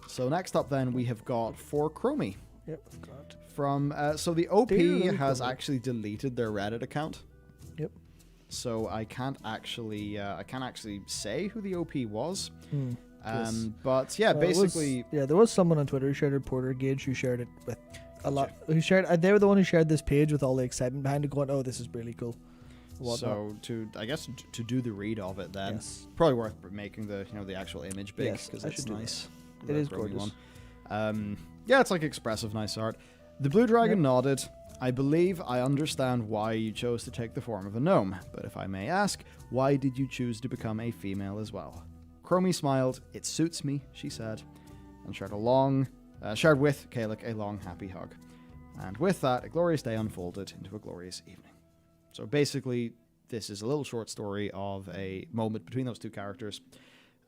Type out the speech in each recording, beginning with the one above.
So next up then we have got for Chromie. Yep, God. From so the OP Dear has Chromie. actually deleted their Reddit account. Yep. So I can't actually say who the OP was. Yes. But yeah, basically there was someone on Twitter who shared a Porter Gage who shared it with a lot. Who shared? They were the one who shared this page with all the excitement behind it, going, "Oh, this is really cool." So to do the read of it, then Yes. probably worth making the actual image big Yes, because I it's should do nice. It is Chromie gorgeous. Yeah, it's like expressive, nice art. The blue dragon nodded. I believe I understand why you chose to take the form of a gnome, but if I may ask, why did you choose to become a female as well? Chromie smiled. It suits me, she said, and shared with Kalik a long, happy hug. And with that, a glorious day unfolded into a glorious evening. So basically, this is a little short story of a moment between those two characters.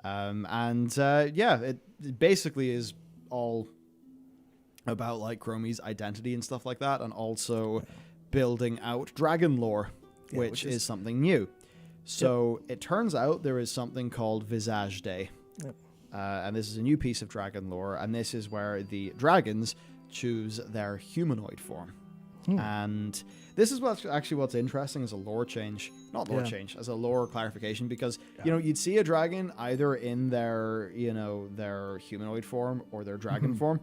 It basically is all about like Chromie's identity and stuff like that, and also building out dragon lore, which is something new. So it turns out there is something called Visage Day. Yep. And this is a new piece of dragon lore, and this is where the dragons choose their humanoid form. And this is what's interesting as a lore change. Not lore change, as a lore clarification, because you'd see a dragon either in their humanoid form or their dragon form.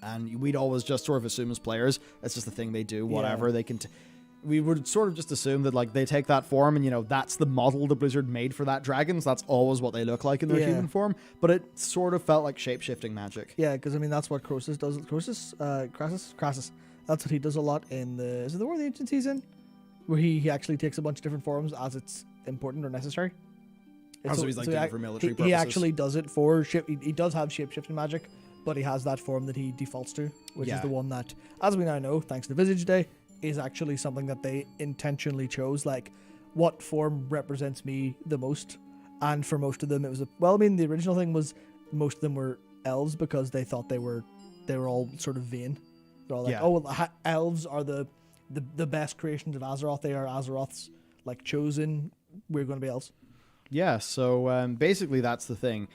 And we'd always just sort of assume as players, it's just the thing they do, whatever they can. We would sort of just assume that like they take that form and that's the model the Blizzard made for that dragon. So that's always what they look like in their human form. But it sort of felt like shape-shifting magic. Yeah, because I mean that's what Crassus does. Crassus. That's what he does a lot in the War of the Ancient season, where he actually takes a bunch of different forms as it's important or necessary. So he's like doing it for military purposes. He actually does it for He does have shape-shifting magic, but he has that form that he defaults to, which is the one that, as we now know, thanks to Visage Day, is actually something that they intentionally chose. Like, what form represents me the most? And for most of them, it was the original thing was most of them were elves because they thought they were all sort of vain. They're all like, elves are the best creations of Azeroth. They are Azeroth's like chosen. We're going to be elves. Yeah. So basically, that's the thing.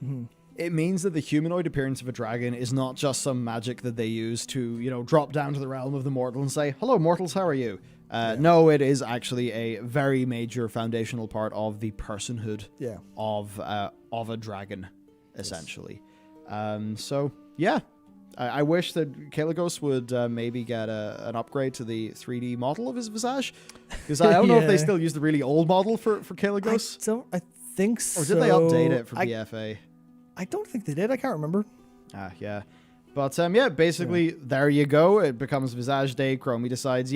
Mm-hmm. It means that the humanoid appearance of a dragon is not just some magic that they use to, drop down to the realm of the mortal and say, "Hello, mortals, how are you?" No, it is actually a very major foundational part of the personhood of a dragon, essentially. I wish that Kaligos would maybe get an upgrade to the 3D model of his visage, because I don't know if they still use the really old model for Kaligos. I think so. Or did they update it for BFA? I don't think they did. I can't remember. Yeah. But, basically, there you go. It becomes Visage Day. Chromie decides,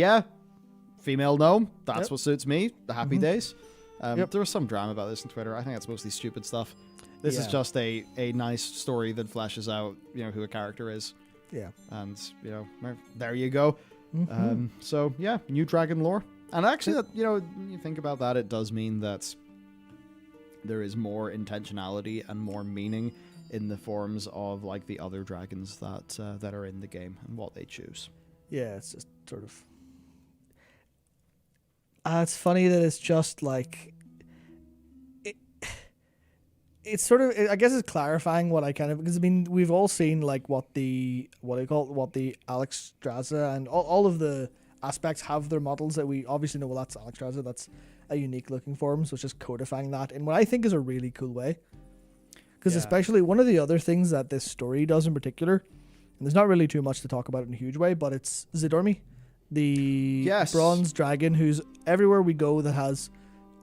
female gnome. That's what suits me. The happy days. There was some drama about this on Twitter. I think that's mostly stupid stuff. This is just a nice story that fleshes out, who a character is. Yeah. And, there you go. New dragon lore. And actually, when you think about that, it does mean that there is more intentionality and more meaning in the forms of like the other dragons that are in the game and what they choose. Yeah, it's just sort of. It's funny that it's just like. It's sort of. I guess it's clarifying what I kind of, because I mean we've all seen like what the Alex Straza and all of the aspects have their models that we obviously know. Well, that's Alex Straza. That's a unique looking form, so it's just codifying that in what I think is a really cool way. Because especially one of the other things that this story does in particular, and there's not really too much to talk about in a huge way, but it's Zidormi, the bronze dragon who's everywhere we go that has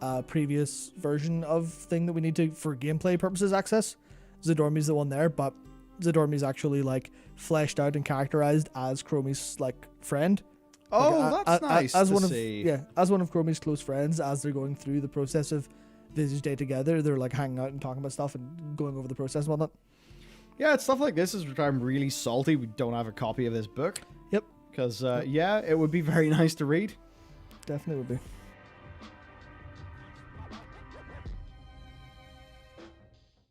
a previous version of thing that we need to, for gameplay purposes, access. Zidormi's the one there, but Zidormi's actually like fleshed out and characterized as Chromie's like friend. Oh, that's nice to see. As one of Chromie's close friends, as they're going through the process of Visage Day together, they're like hanging out and talking about stuff and going over the process and whatnot. Yeah, it's stuff like this is where I'm really salty we don't have a copy of this book. Yep. Because, it would be very nice to read. Definitely would be.